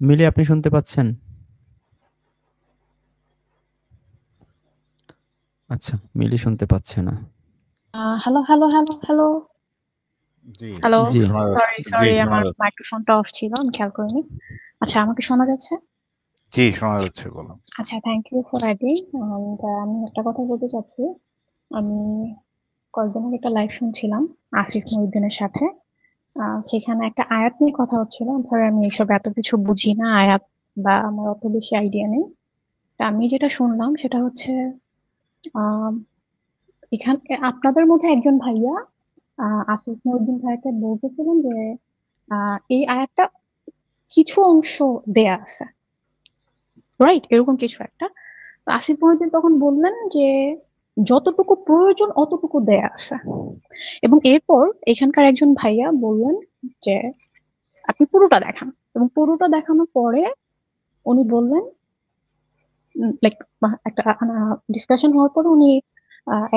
মিলি আপনি শুনতে পাচ্ছেন? আচ্ছা, মিলি শুনতে পাচ্ছে না। হ্যালো, হ্যালো, হ্যালো, হ্যালো, জি হ্যালো। জি। শোনা সরি, যাচ্ছে। জি সরি, শোনা আমার যাচ্ছে। মাইক্রোফোনটা অফ ছিল, আমি খেয়াল করিনি। আচ্ছা, আমাকে শোনা যাচ্ছে? জি শোনা যাচ্ছে, বলুন। আচ্ছা, থ্যাংক ইউ ফর অ্যাডিং। আমি একটা কথা বলতে চাচ্ছি। আমি কয়েকদিন আগে একটা লাইভ শুনছিলাম আসিফ মহিউদ্দিনের সাথে। সেখানে একটা আয়াত নিয়ে কথা হচ্ছিল। সরি, আমি এইসব এত কিছু বুঝি না আয়াত, বা আমার অত বেশি আইডিয়া নেই। তা আমি যেটা শুনলাম সেটা হচ্ছে, আহ এখানে আপনাদের মধ্যে একজন ভাইয়া আসিফ মহিউদ্দিন ভাইয়াকে বলতেছিলেন যে এই আয়াতটা কিছু অংশ দেয়া আছে, রাইট? এরকম কিছু একটা। তো আসিফ মহিউদ্দিন তখন বললেন যে যতটুকু প্রয়োজন অতটুকু দেয়া আছে। এবং এরপর এখানকার একজন ভাইয়া বললেন যে আপনি পুরোটা দেখান। এবং পুরোটা দেখানোর পরে উনি বললেন, লাইক একটা ডিসকাশন হওয়ার পরে উনি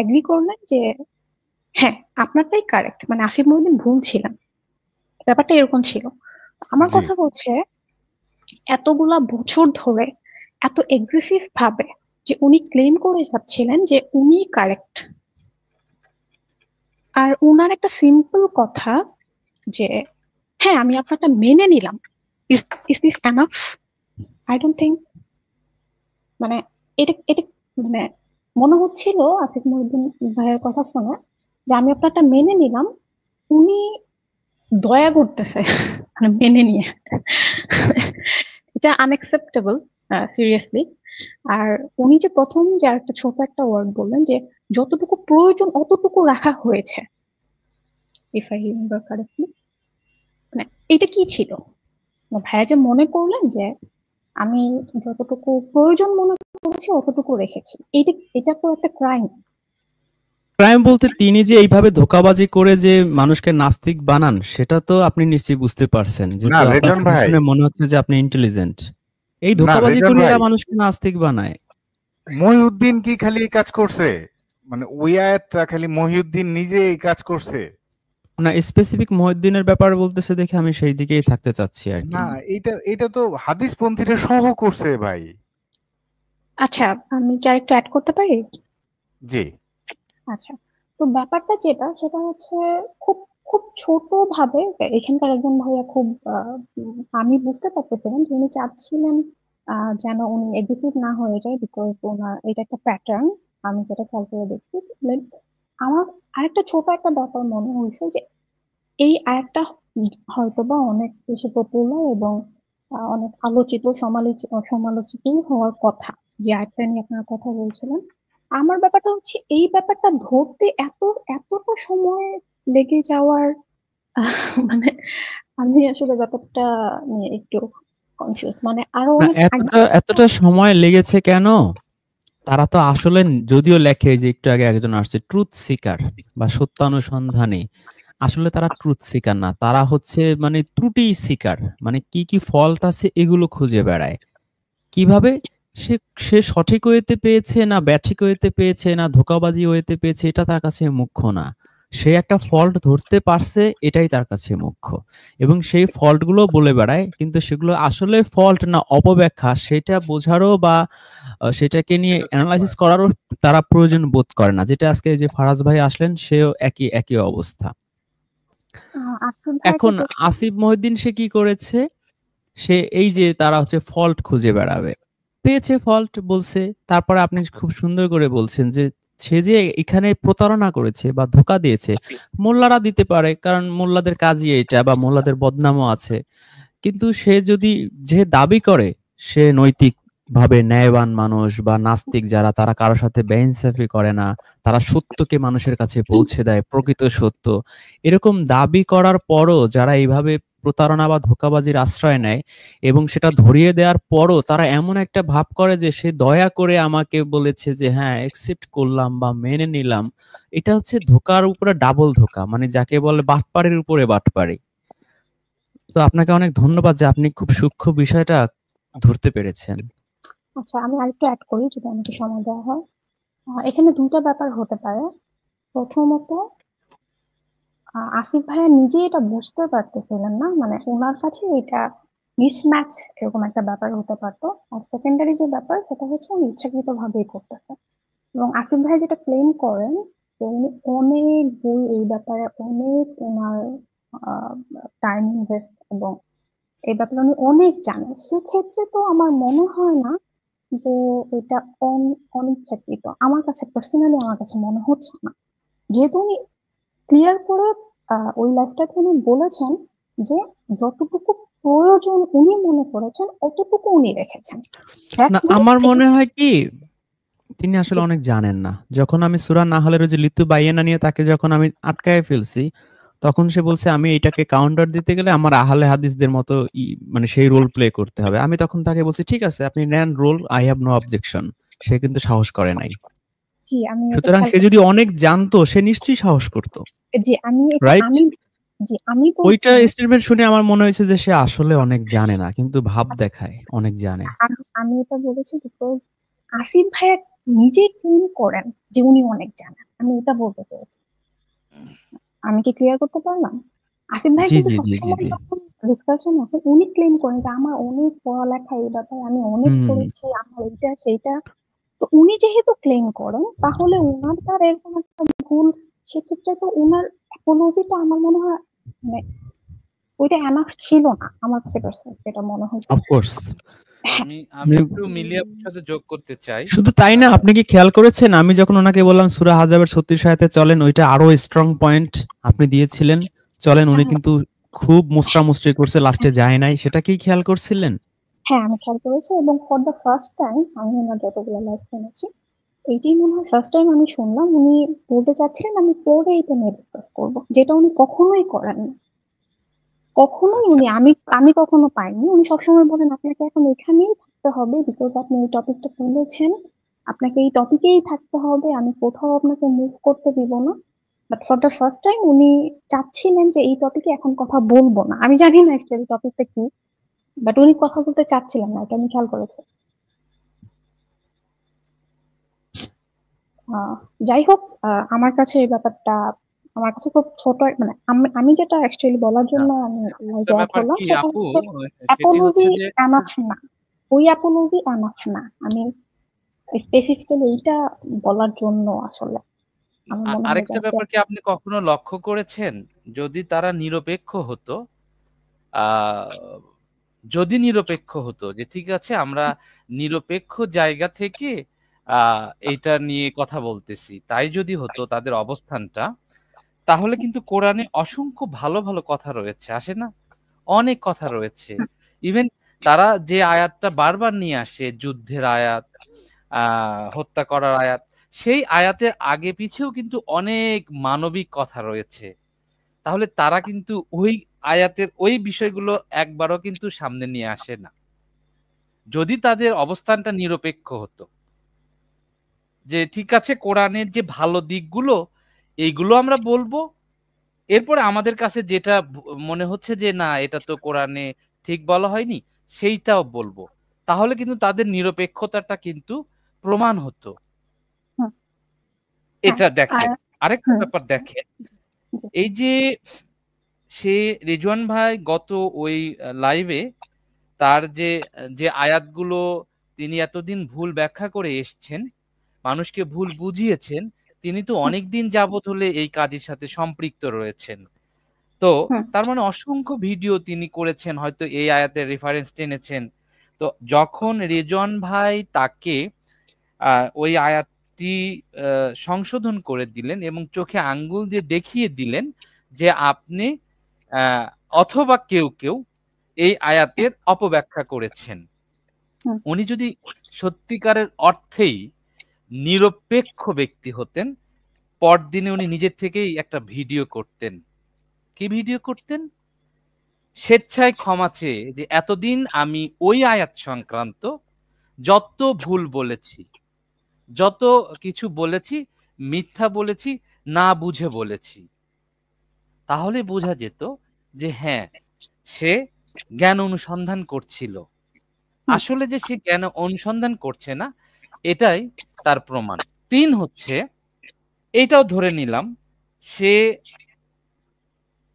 এগ্রি করলেন যে হ্যাঁ, আপনারটাই কারেক্ট, মানে আসিফ মহিউদ্দিন ভুল ছিলেন। ব্যাপারটা এরকম ছিল। আমার জি কথা হচ্ছে, এতগুলা বছর ধরে এত এগ্রেসিভ ভাবে যে উনি ক্লেম করে যাচ্ছিলেন যে উনি কারেক্ট, আর উনার একটা সিম্পল কথা যে হ্যাঁ আমি আপনারটা মেনে নিলাম, is this enough? I don't think. মানে এটা এটা মানে মনে হচ্ছিল আসিফ মহিউদ্দিন ভাইয়ের কথা শুনে যে আমি আপনারটা মেনে নিলাম, উনি দয়া করতেছে মানে মেনে নিয়ে। এটা আনএক্সেপ্টেবল, সিরিয়াসলি। আর উনি যে প্রথম যে একটা ছোট একটা ওয়ার্ড বললেন যে যতটুকু প্রয়োজন অতটুকু রাখা হয়েছে, ইফ আই রিমেম্বার কারেক্টলি, মানে এটা কি ছিল? মানে ভাইয়া যে মনে করলেন যে আমি যতটুকু প্রয়োজন মনে করেছি অতটুকু রেখেছি, এটা এটা তো একটা ক্রাইম। ক্রাইম বলতে তিনি যে এইভাবে ধোঁকাবাজি করে যে মানুষকে নাস্তিক বানান, সেটা তো আপনি নিশ্চয়ই বুঝতে পারছেন। না যেহেতু আপনার রেজন কথা ভাই, শুনে মনে হচ্ছে যে আপনি ইন্টেলিজেন্ট। এই না ধোঁকাবাজি রেজন করে ভাই, এরা মানুষকে নাস্তিক বানায়। মহিউদ্দিন কি খালি এই কাজ করছে? মানে ওই আয়াতটা খালি মহিউদ্দিন নিজে এই কাজ করছে? না, স্পেসিফিক মহিউদ্দিনের ব্যাপারে বলতেছে দেখে আমি সেই দিকেই থাকতে চাচ্ছি আর কি। না, এটা এটা তো হাদিস পন্থীরা সহ করছে ভাই। আচ্ছা, আমি কি আরেকটু অ্যাড করতে পারি? জি আচ্ছা, তো ব্যাপারটা যেটা সেটা হচ্ছে খুব খুব ছোট ভাবে এখানকার একজন ভাইয়া খুব আমি বুঝতে পারতেছিলাম যে উনি চাচ্ছিলেন যেন উনি এগ্রেসিভ না হয়ে যায়, বিকজ ওনার এটা একটা প্যাটার্ন। আমি যেটা খেয়াল করে দেখছি, like, আমার আরেকটা ছোট একটা ব্যাপার মনে হয়েছে যে এই আয়াতটা হয়তোবা অনেক বেশি পপুলার এবং অনেক আলোচিত সমালোচিত সমালোচিত হওয়ার কথা, যে আয়াতটা নিয়ে আপনারা কথা বলছিলেন। আমার ব্যাপারটা হচ্ছে এই ব্যাপারটা ধরতে এতটা সময় লেগে যাওয়ার, মানে আমি আসলে ব্যাপারটা নিয়ে একটু কনফিউজ, মানে আরো না, অনেক আগে। এতটা এতটা সময় লেগেছে কেন? তারা তো আসলে, যদিও লেখে যে একটু আগে একজন আসছে ট্রুথ সিকার বা সত্যানুসন্ধানী, আসলে তারা ট্রুথ সিকার না, তারা হচ্ছে মানে ত্রুটি সিকার। মানে কি কি ফল্ট আছে এগুলো খুঁজে বেড়ায়। কিভাবে সে সে সঠিক ওয়েতে পেয়েছে না ব্যাঠিক ওয়েতে পেয়েছে না ধোঁকাবাজি ওয়েতে পেয়েছে, এটা তার কাছে মুখ্য না। সে একটা ফল্ট ধরতে পারছে, এটাই তার কাছে মুখ্য। এবং সেই ফল্ট গুলো বলে বেড়ায়, কিন্তু সেগুলো আসলে ফল্ট না অপব্যাখ্যা সেটা বোঝারও বা সেটাকে নিয়ে অ্যানালাইসিস করারও তারা প্রয়োজন বোধ করে না। যেটা আজকে যে ফারাজ ভাই আসলেন, সেও একই একই অবস্থা। আফসান ভাইকে এখন আসিফ মহিউদ্দিন সে কি করেছে? সে এই যে তারা হচ্ছে ফল্ট খুঁজে বেড়াবে, পেয়েছে ফল্ট বলছে। তারপরে আপনি খুব সুন্দর করে বলছেন যে সে যে এখানে প্রতারণা করেছে বা ধোকা দিয়েছে, মোল্লারা দিতে পারে, কারণ মোল্লাদের কাজই এটা, বা মোল্লাদের বদনামও আছে। কিন্তু সে যদি, যে দাবি করে সে নৈতিক ভাবে ন্যায়বান মানুষ বা নাস্তিক যারা, তারা কারোর সাথে বেইনসাফি করে না, তারা সত্যকে মানুষের কাছে পৌঁছে দেয়, প্রকৃত সত্য, এরকম দাবি করার পরও যারা এইভাবে প্রতারণা বা ধোঁকাবাজির আশ্রয় নেয়, এবং সেটা ধরিয়ে দেওয়ার পরও তারা এমন একটা ভাব করে যে সে দয়া করে আমাকে বলেছে যে হ্যাঁ অ্যাকসেপ্ট করলাম বা মেনে নিলাম, এটা হচ্ছে ধোঁকার উপরে ডাবল ধোঁকা, মানে যাকে বলে বাটপাড়ির উপরে বাটপাড়ি। তো আপনাকে অনেক ধন্যবাদ যে আপনি খুব সূক্ষ্ম বিষয়টা ধরতে পেরেছেন। আচ্ছা, আমি আরেকটু অ্যাড করি যদি আমাকে সময় দেওয়া হয়। এখানে দুটো ব্যাপার হতে পারে। প্রথমত, আসিফ ভাইয়া নিজে এটা বুঝতে পারতেছিলেন না, মানে ওনার কাছে এটা মিসম্যাচ এরকম একটা ব্যাপার হতে পারতো। আর সেকেন্ডারি যে ব্যাপার সেটা হচ্ছে উনি ইচ্ছাকৃত ভাবেই করতেছে। এবং আসিফ ভাই যেটা ক্লেম করেন যে উনি অনেক বই এই ব্যাপারে অনেক ওনার টাইম ইনভেস্ট এবং এই ব্যাপারে উনি অনেক জানেন, সেক্ষেত্রে তো আমার মনে হয় না যে এটা অনিচ্ছাকৃত। আমার কাছে পার্সোনালি আমার কাছে মনে হচ্ছে না, যেহেতু উনি ক্লিয়ার করে ওই লাইফটাতে উনি বলেছেন যে যতটুকু প্রয়োজন উনি মনে করেছেন অতটুকু উনি রেখেছেন। না, আমার মনে হয় কি তিনি আসলে অনেক জানেন না। যখন আমি সূরা নাহলের ওই যে লিতু বাইয়েনা নিয়ে তাকে যখন আমি আটকায় ফেলছি, তখন সে বলছে আমি এটাকে কাউন্টার দিতে গেলে আমার আহলে হাদিসদের মতো মানে সেই রোল প্লে করতে হবে। আমি তখন তাকে বলছি ঠিক আছে আপনি নেন role, I have no objection. সে কিন্তু সাহস করে নাই। জি, আমি এটা সুতরাং খেয়াল সে যদি অনেক জানতো সে নিশ্চয়ই সাহস করতো, জি আমি এটা রাইট? আমি জি আমি বলছি ওইটা স্টেটমেন্ট শুনে আমার মনে হয়েছে যে সে আসলে অনেক জানে না, কিন্তু ভাব দেখায় অনেক জানে। আমি এটা বলেছি বিকজ আসিফ ভাইয়া নিজেই ক্লেম করেন যে উনি অনেক জানেন, আমি এটা বলতে পেরেছি। আমি কি ক্লিয়ার করতে পারলাম? আসিফ ভাই জি কিন্তু জি জি জি সবসময় জি যখন ডিসকাশন আছে উনি ক্লেম করেন যে আমার অনেক পড়ালেখা এই ব্যাপারে আমি অনেক হুম পড়েছি, আমার এইটা সেইটা। তো উনি যেহেতু ক্লেম করেন তাহলে ওনার তার এরকম একটা ভুল, সেক্ষেত্রে তো ওনার অ্যাপোলজিটা আমার মনে হয় মানে ওইটা এনাফ ছিল না, আমার কাছে যেটা মনে হয়েছে। অফকোর্স। আমি একটু মিলিয়াপুর সাথে যোগ করতে চাই। শুধু তাই না, আপনি কি খেয়াল করেছেন আমি যখন ওনাকে বললাম সূরা হাজাবের 36 আয়াতে চলেন, ওইটা আরো স্ট্রং পয়েন্ট আপনি দিয়েছিলেন। চলেন, উনি কিন্তু খুব মুসরামুসরি করছে, লাস্টে যায় নাই। সেটা কি খেয়াল করছিলেন? হ্যাঁ, আমি খেয়াল করেছি এবং ফর দ্য ফার্স্ট টাইম আমি ওনার যতগুলো লাইভ শুনেছি এইটাই মনে হয় ফার্স্ট টাইম আমি শুনলাম উনি বলতে চাচ্ছিলেন আমি পরে এটা নিয়ে ডিসকাস করবো, যেটা উনি কখনোই করেন না। কখনোই আচ্ছা, উনি আমি কখনো পাইনি। উনি সবসময় বলেন আপনাকে এখন এখানেই থাকতে হবে বিকজ আপনি এই টপিকটা তুলেছেন, আপনাকে এই টপিকেই থাকতে হবে, আমি কোথাও আপনাকে মুভ করতে দিব না। But for the first time উনি চাচ্ছিলেন যে এই টপিকে এখন কথা বলবো না। আমি জানি না অ্যাকচুয়ালি টপিকটা কি, বাট উনি কথা বলতে চাচ্ছিলেন না, এটা আমি খেয়াল করেছি। আহ, যাই হোক, আমার কাছে এই ব্যাপারটা আমার কাছে খুব ছোট মানে আমি যেটা অ্যাকচুয়ালি বলার জন্য আমি একটা লাইভে অ্যাড ব্যাপার হলাম কি সেটা আপু, হচ্ছে সেটি হচ্ছে অ্যাপোলজি যে এনাফ না, ওই অ্যাপোলজি এনাফ না। আমি স্পেসিফিক্যালি এইটা বলার জন্য আসলে আমার মনে হলো যে আরেকটা ব্যাপার কি আপনি কখনো লক্ষ্য করেছেন, যদি তারা নিরপেক্ষ হতো, আহ যদি নিরপেক্ষ হতো যে ঠিক আছে আমরা নিরপেক্ষ জায়গা থেকে এইটা নিয়ে কথা বলতেছি, তাই যদি হতো তাদের অবস্থানটা, তাহলে কিন্তু কোরআনে অসংখ্য ভালো ভালো কথা রয়েছে, আসে না? অনেক কথা রয়েছে। ইভেন তারা যে আয়াতটা বারবার নিয়ে আসে, যুদ্ধের আয়াত, হত্যা করার আয়াত, সেই আয়াতের আগে পিছেও কিন্তু অনেক মানবিক কথা রয়েছে। তাহলে তারা কিন্তু ওই আয়াতের ওই বিষয়গুলো একবারও কিন্তু সামনে নিয়ে আসে না। যদি তাদের অবস্থানটা নিরপেক্ষ হতো, যে ঠিক আছে কোরআনের যে ভালো দিকগুলো এইগুলো আমরা বলবো, এরপরে আমাদের কাছে যেটা মনে হচ্ছে যে না এটা তো কোরআনে ঠিক বলা হয়নি সেইটাও বলবো, তাহলে কিন্তু তাদের নিরপেক্ষতাটা কিন্তু প্রমাণ হতো। হ্যাঁ, এটা আর দেখেন, আরেকটা ব্যাপার দেখেন, জি, এই যে সে রিজওয়ান ভাই গত ওই লাইভে তার যে যে আয়াতগুলো তিনি এতদিন ভুল ব্যাখ্যা করে এসছেন, মানুষকে ভুল বুঝিয়েছেন, তিনি তো অনেক দিন যাবৎ হলে এই কাজের সাথে সম্পৃক্ত রয়েছেন। তো হুম, তার মানে অসংখ্য ভিডিও তিনি করেছেন, হয়তো এই আয়াতের রেফারেন্স টেনেছেন। তো যখন রেজন ভাই তাকে ওই আয়াতটি সংশোধন করে দিলেন এবং চোখে আঙ্গুল দিয়ে দেখিয়ে দিলেন যে আপনি আহ, অথবা কেউ কেউ এই আয়াতের অপব্যাখ্যা করেছেন, হুম, উনি যদি সত্যিকারের অর্থেই নিরপেক্ষ ব্যক্তি হতেন, পরদিনে উনি নিজের থেকেই একটা ভিডিও করতেন। কি ভিডিও করতেন? স্বেচ্ছায় ক্ষমা চেয়ে যে এতদিন আমি ওই আয়াত সংক্রান্ত যত ভুল বলেছি, যত কিছু বলেছি, মিথ্যা বলেছি, না বুঝে বলেছি, তাহলে বোঝা যেত যে হ্যাঁ সে জ্ঞান অনুসন্ধান করছিল। হুম, আসলে যে সে জ্ঞান অনুসন্ধান করছে না এটাই তার প্রমাণ। ৩ হচ্ছে, এইটাও ধরে নিলাম সে,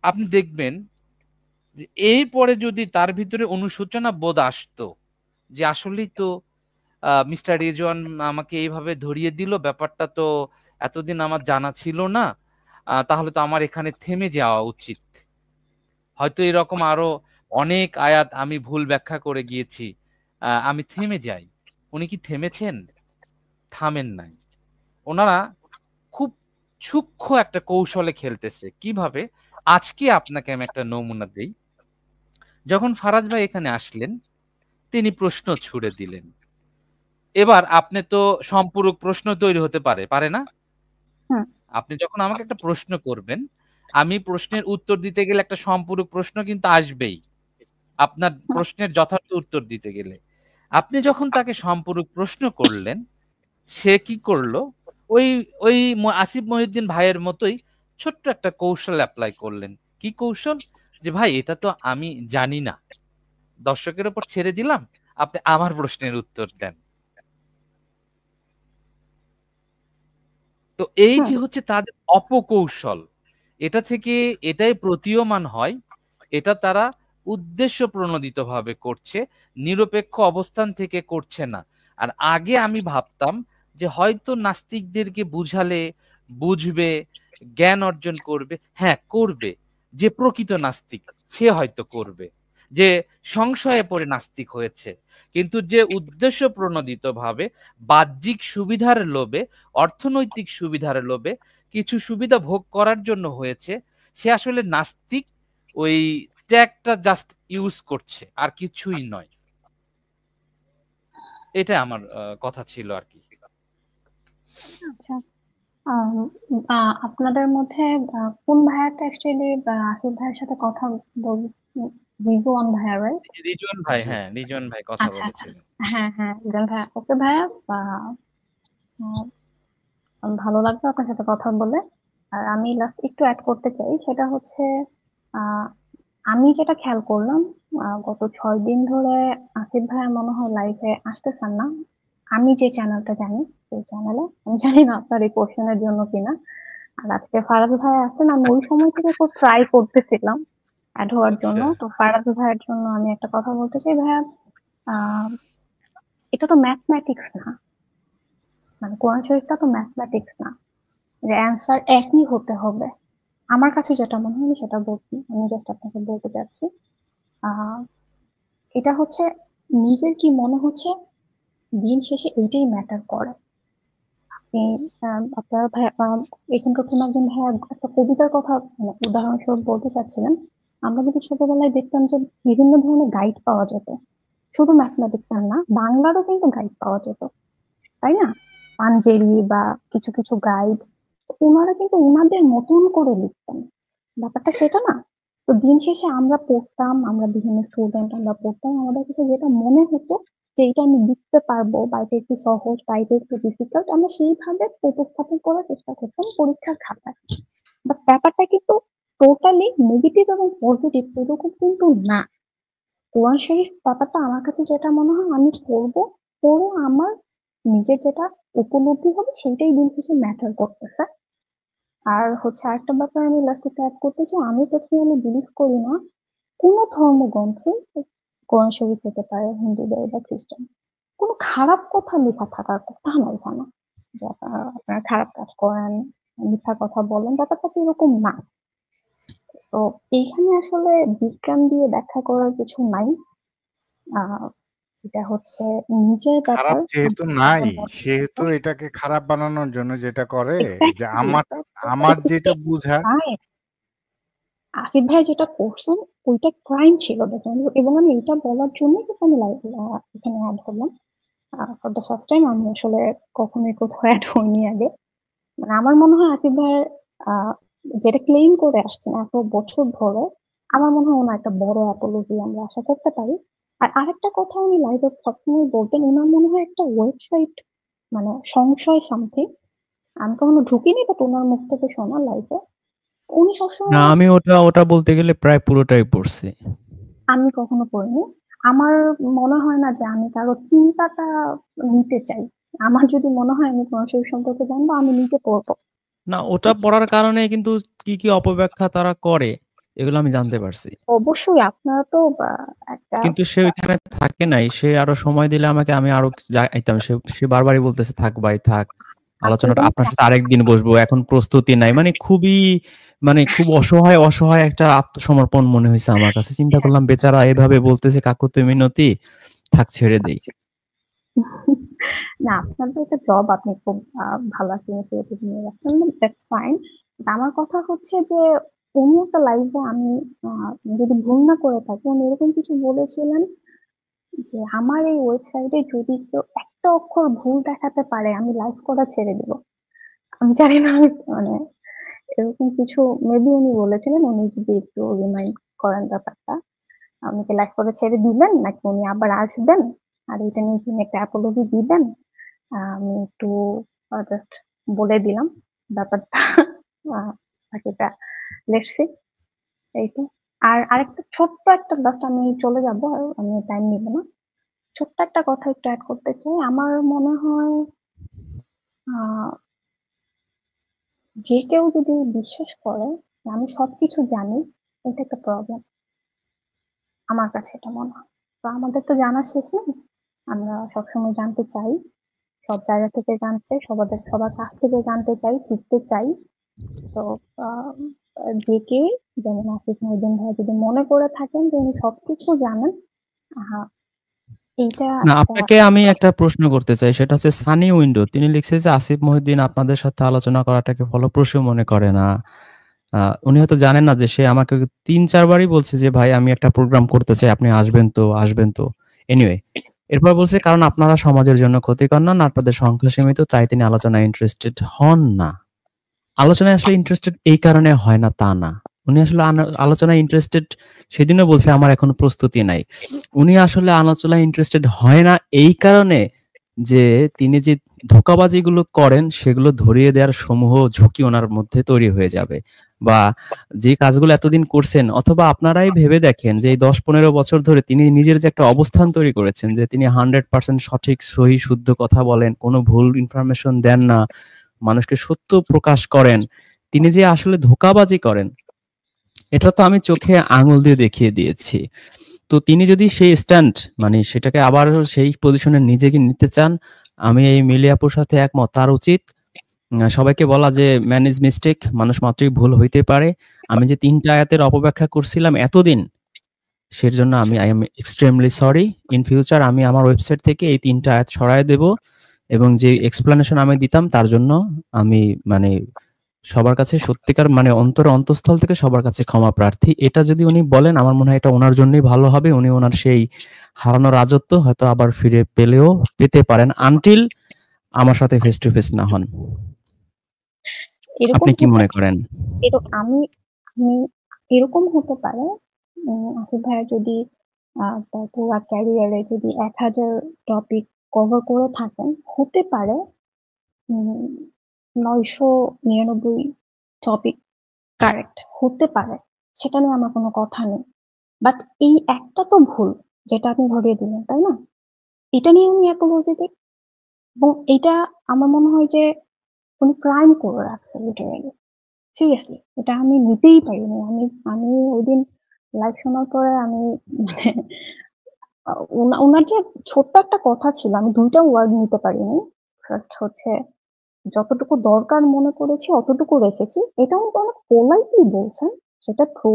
আপনি দেখবেন যে এরপরে যদি তার ভিতরে অনুশোচনা বোধ আসতো যে আসলেই তো মিস্টার রিজওয়ান আমাকে এইভাবে ধরিয়ে দিল, ব্যাপারটা তো এতদিন আমার জানা ছিল না, তাহলে তো আমার এখানে থেমে যাওয়া উচিত। হয়তো এরকম আরো অনেক আয়াত আমি ভুল ব্যাখ্যা করে গিয়েছি, আমি থেমে যাই। উনি কি থেমেছেন? থামেন নাই। ওনারা খুব সূক্ষ্ম একটা কৌশলে খেলতেছে। কিভাবে? আজকে আপনাকে আমি একটা নমুনা দেই। যখন ফারাজ ভাই এখানে আসলেন, তিনি প্রশ্ন ছুড়ে দিলেন। এবার আপনি তো সম্পূরক প্রশ্ন তৈরি হতে পারে, পারে না? হুম। আপনি যখন আমাকে একটা প্রশ্ন করবেন, আমি প্রশ্নের উত্তর দিতে গেলে একটা সম্পূরক প্রশ্ন কিন্তু আসবেই। আপনার প্রশ্নের যথার্থ উত্তর দিতে গেলে। আপনি যখন তাকে সম্পূরক প্রশ্ন করলেন, সে কি করলো? ওই ওই আসিফ মহিউদ্দিন ভাইয়ের মতোই ছোট্ট একটা কৌশল এপ্লাই করলেন। কি কৌশল? যে ভাই এটা তো আমি জানি না। দর্শকের উপর ছেড়ে দিলাম, আপনি আমার প্রশ্নের উত্তর দেন। তো এই যে হচ্ছে তাদের অপকৌশল, এটা থেকে এটাই প্রতীয়মান হয়, এটা তারা উদ্দেশ্য প্রণোদিতভাবে করছে, নিরপেক্ষ অবস্থান থেকে করছে না। আর আগে আমি ভাবতাম যে হয়তো নাস্তিকদেরকে বুঝালে বুঝবে, জ্ঞান অর্জন করবে। হ্যাঁ, করবে। যে প্রকৃত নাস্তিক সে হয়তো করবে, যে সংশয়ে পড়ে নাস্তিক হয়েছে। কিন্তু যে উদ্দেশ্য প্রণোদিতভাবে বাহ্যিক সুবিধার লোভে, অর্থনৈতিক সুবিধার লোভে কিছু সুবিধা ভোগ করার জন্য হয়েছে, সে আসলে নাস্তিক, ওই ট্যাগটা জাস্ট ইউজ করছে, আর কিছুই নয়। এটা আমার কথা ছিল আর কি। আচ্ছা, আপনাদের মধ্যে কোন ভাইয়াটা অ্যাকচুয়ালি আসিফ ভাইয়ের সাথে কথা রিজওয়ান ভাইয়া, রাইট? রিজওয়ান ভাই, হ্যাঁ রিজওয়ান ভাই কথা আচ্ছা আচ্ছা, বলেছিলেন। হ্যাঁ হ্যাঁ, রিজওয়ান ভাইয়া। ওকে ভাইয়া, ভালো লাগলো আপনার সাথে কথা বলে। আর আমি লাস্ট একটু অ্যাড করতে চাই, সেটা হচ্ছে আহ, আমি যেটা খেয়াল করলাম, গত 6 দিন ধরে আসিফ ভাইয়া মনে হয় লাইভে আসতেছেন না। আমি যে চ্যানেলটা জানি সেই চ্যানেলে, আমি জানি না আপনার এই কোশ্চেনের জন্য কিনা। আর আজকে ফারাজ ভাই আসছেন, আমি ওই সময় থেকে খুব ট্রাই করতেছিলাম অ্যাড হওয়ার জন্য। আচ্ছা, তো ফারাজ ভাইয়ের জন্য আমি একটা কথা বলতে চাই ভাইয়া, আহ এটা তো ম্যাথমেটিক্স না, মানে কোরআন শরীফটা তো ম্যাথমেটিক্স না যে অ্যান্সার একই হতে হবে। আমার কাছে যেটা মনে হয় আমি সেটা বলছি, আমি জাস্ট আপনাকে বলতে চাচ্ছি, আহ এটা হচ্ছে নিজের কি মনে হচ্ছে, দিন শেষে এইটাই ম্যাটার করে। আপনি আপনার ভাই, এখানকার কোন একজন ভাইয়া একটা কবিতার কথা মানে উদাহরণস্বরূপ বলতে চাচ্ছিলেন। আমরা যদি ছোটবেলায় দেখতাম যে বিভিন্ন ধরনের গাইড পাওয়া যেত, শুধু ম্যাথমেটিক্স না, বাংলারও কিন্তু গাইড পাওয়া যেত, তাই না? পাঞ্জেরি বা কিছু কিছু গাইড, ওনারা কিন্তু ওনাদের মতন করে লিখতেন। ব্যাপারটা সেটা না? তো দিন শেষে আমরা পড়তাম, আমরা বিভিন্ন স্টুডেন্ট আমরা পড়তাম, আমাদের কাছে যেটা মনে হতো যে এটা আমি লিখতে পারবো, বা এটা একটু সহজ বা এটা একটু ডিফিকাল্ট, আমরা সেইভাবে উপস্থাপন করার চেষ্টা করতাম পরীক্ষার খাতায়। বাট ব্যাপারটা কিন্তু টোটালি নেগেটিভ এবং পজিটিভ এরকম কিন্তু না। কোরআন শরীফ ব্যাপারটা আমার কাছে যেটা মনে হয়, আমি পড়বো, পড়ে আমার নিজের যেটা উপলব্ধি হবে সেইটাই দিন শেষে ম্যাটার করতেছে। আর হচ্ছে আরেকটা ব্যাপার আমি লাস্টে অ্যাড করতে চাই, আমি পার্সোনালি বিলিভ করি না কোনো ধর্মগ্রন্থে, কোরআন শরীফ হতে পারে হিন্দুদের বা খ্রিস্টান, কোনো খারাপ কথা লেখা থাকার কথা নয় জানা, যে আপনারা খারাপ কাজ করেন, মিথ্যা কথা বলেন, ব্যাপারটা তো এরকম না। তো এইখানে আসলে বিজ্ঞান দিয়ে ব্যাখ্যা করার কিছু নাই। আহ এটা হচ্ছে নিজের খারাপ ব্যাপার। যেহেতু নাই, সেহেতু এটাকে খারাপ বানানোর জন্য যেটা করে যে আমার আমার যেটা বুঝার। আসিফ ভাই যেটা করছেন ওইটা ক্রাইম ছিল দেখুন, এবং আমি এটা বলার জন্য কিন্তু আমি এখানে অ্যাড হলাম। ফর দ্য ফার্স্ট টাইম আমি আসলে কখনোই কোথাও অ্যাড হইনি আগে। মানে আমার মনে হয় আসিফ ভাইয়ের আহ, যেটা ক্লেম করে আসছেন এত বছর ধরে, আমার মনে হয় ওনার একটা বড় অ্যাপোলজি আমরা আশা করতে পারি। আর আরেকটা কথা উনি লাইভে সবসময় বলতেন, ওনার মনে হয় একটা ওয়েবসাইট, মানে সংশয় সামথিং, আমি কখনো ঢুকিনি, বাট ওনার মুখ থেকে শোনা লাইভে উনি না, সবসময়। আমি ওটা বলতে গেলে প্রায় পুরোটাই পড়ছি। আমি কখনো পড়িনি। আমার মনে হয় না যে আমি কারো চিন্তাটা নিতে চাই। আমার যদি মনে হয় আমি কোন শরীর সম্পর্কে জানবো, আমি নিজে পড়বো। না, ওটা পড়ার কারণে কিন্তু কি কি অপব্যাখ্যা তারা করে এগুলো আমি জানতে পারছি। অবশ্যই আপনারা তো একটা কিন্তু সে ওইখানে থাকে নাই। সে আরো সময় দিলে আমাকে আমি আরো যাইতাম। সে বারবারই বলতেছে, "থাক ভাই থাক। আলোচনাটা আপনার সাথে আরেকদিন বসবো। এখন প্রস্তুতি নাই।" মানে খুব অসহায় একটা আত্মসমর্পণ মনে হইছে আমার কাছে। চিন্তা করলাম বেচারা এভাবে বলতেছে কাকুতি মিনতি, থাক ছেড়ে দেই। না, আপনার তো একটা জব, আপনি খুব ভালো একটা ইনিশিয়েটিভ নিয়ে যাচ্ছেন, দ্যাটস ফাইন। আমার কথা হচ্ছে যে উনি একটা লাইভে, আমি যদি ভুল না করে থাকি, উনি এরকম কিছু বলেছিলেন যে আমার এই ওয়েবসাইটে যদি কেউ একটা অক্ষর ভুল দেখাতে পারে আমি লাইভ করা ছেড়ে দিব। আমি জানি না, আমি মানে এরকম কিছু মেবি উনি বলেছিলেন। উনি যদি একটু রিমাইন্ড করেন ব্যাপারটা, আমাকে লাইভ করে ছেড়ে দিবেন নাকি উনি আবার আসবেন আর এটা নিয়ে তিনি একটা অ্যাপোলজি দিবেন। আমি একটু জাস্ট বলে দিলাম ব্যাপারটা। বাকিটা লেটস সি, এই তো। আর আরেকটা ছোট্ট একটা, জাস্ট আমি চলে যাব, আর আমি টাইম নিব না। ছোট্ট একটা কথা একটু অ্যাড করতে চাই। আমার মনে হয় আহ, যে কেউ যদি বিশ্বাস করে যে আমি সবকিছু জানি, এটা একটা প্রবলেম। আমার কাছে এটা মনে হয়। তো আমাদের তো জানার শেষ নেই, আমরা সবসময় জানতে চাই, সব জায়গা থেকে জানতে, সবার কাছ থেকে জানতে চাই, শিখতে চাই। তো আহ, যে কে, যেমন আসিফ মহিউদ্দিন ভাই যদি মনে করে থাকেন যে উনি সবকিছু জানেন, আহা, এইটা না, একটা আপনাকে আমি একটা প্রশ্ন করতে চাই। সেটা হচ্ছে সানি উইন্ডো। তিনি লিখছে যে আসিফ মহিউদ্দিন আপনাদের সাথে আলোচনা করাটাকে ফলপ্রসূ মনে করে না। উনি হয়তো জানেন না যে সে আমাকে ৩-৪ বারই বলছে যে, "ভাই আমি একটা প্রোগ্রাম করতে চাই। আপনি আসবেন তো, আসবেন তো?" এনিওয়ে, এরপর বলছে, "কারণ আপনারা সমাজের জন্য ক্ষতিকর নন, আপনাদের সংখ্যা সীমিত, তাই তিনি আলোচনায় ইন্টারেস্টেড হন না।" আলোচনায় আসলে ইন্টারেস্টেড এই কারণে হয় না তা না। উনি আসলে আলোচনায় ইন্টারেস্টেড, সেদিনও বলছে আমার এখনো প্রস্তুতি নাই। উনি আসলে আলোচনায় ইন্টারেস্টেড হয় না এই কারণে যে তিনি যে ধোঁকাবাজিগুলো করেন সেগুলো ধরিয়ে দেওয়ার সমূহ ঝুঁকি ওনার মধ্যে তৈরি হয়ে যাবে। বা যে কাজগুলো এতদিন করছেন, অথবা আপনারাই ভেবে দেখেন যে এই ১০-১৫ বছর ধরে তিনি নিজের যে একটা অবস্থান তৈরি করেছেন যে তিনি 100% সঠিক, সহি, শুদ্ধ কথা বলেন, কোনো ভুল ইনফরমেশন দেন না, মানুষকে সত্য প্রকাশ করেন। তিনি যে আসলে ধোঁকাবাজি করেন, এটা তো আমি চোখে আঙুল দিয়ে দেখিয়ে দিয়েছি। তো তিনি যদি সেই স্ট্যান্ড, মানে সেটাকে আবার সেই পজিশনে নিজেকে নিতে চান, আমি এই মিলি আপুর সাথে একমত। তার উচিত সবাইকে বলা যে ম্যান ইজ মিস্টেক, মানুষ মাত্রই ভুল হইতে পারে। আমি যে ৩ টা আয়াতের অপব্যাখ্যা করছিলাম এতদিন, সেজন্য I am extremely sorry. In future আমি আমার ওয়েবসাইট থেকে এই ৩ টা আয়াত সরায় দেব, এবং যে এক্সপ্লেনেশন আমি দিতাম তার জন্য আমি মানে সবার কাছে সত্যিকার, মানে অন্তরের অন্তঃস্থল থেকে সবার কাছে ক্ষমা প্রার্থী। এটা যদি উনি বলেন, আমার মনে হয় এটা ওনার জন্যই ভালো হবে। উনি ওনার সেই হারানো রাজত্ব হয়তো আবার ফিরে পেতে পারেন, আনটিল আমার সাথে ফেস টু ফেস না হন। এরকম আপনি কি হতে মনে করেন? আমি আমি এরকম হতে পারে। আসিফ ভাইয়া যদি তার পুরো ক্যারিয়ারে যদি ১,০০০ টপিক কভার করে থাকেন, হতে পারে ৯৯৯ টপিক কারেক্ট হতে পারে, সেটা নিয়ে আমার কোনো কথা নেই। বাট এই একটা তো ভুল যেটা আপনি ধরিয়ে দিলেন, তাই না? এটা নিয়ে উনি অ্যাপোলজেটিক, এবং এটা আমার মনে হয় যে উনি ক্রাইম করে রাখছে লিটারেলি। সিরিয়াসলি, এটা আমি নিতেই পারিনি। আমি আমি ওইদিন লাইভ শোনার পরে আমি মানে ওনার যে ছোট্ট একটা কথা ছিল, আমি ২টা ওয়ার্ড নিতে পারিনি। ফার্স্ট হচ্ছে যতটুকু দরকার মনে করেছি অতটুকু রেখেছি, এটা উনি অনেক পোলাইটলি বলছেন, সেটা ট্রু,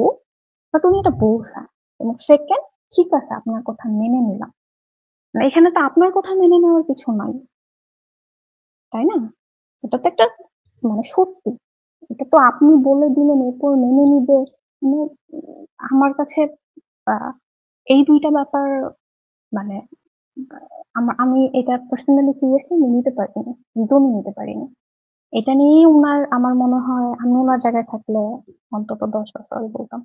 বাট উনি এটা বলছেন। এবং সেকেন্ড, ঠিক আছে আপনার কথা মেনে নিলাম, মানে এখানে তো আপনার কথা মেনে নেওয়ার কিছু নাই, তাই না? এটা তো একটা মানে সত্যি, এটা তো আপনি বলে দিলেন এরপর মেনে নিবে, মানে আমার কাছে আহ, এই ২টা ব্যাপার, মানে আমি এটা পার্সোনালি সিরিয়াসলি নিতে পারিনি, একদমই নিতে পারিনি। এটা নিয়েই উনার, আমার মনে হয় আমি ওনার জায়গায় থাকলে অন্তত ১০ বার সরি বলতাম।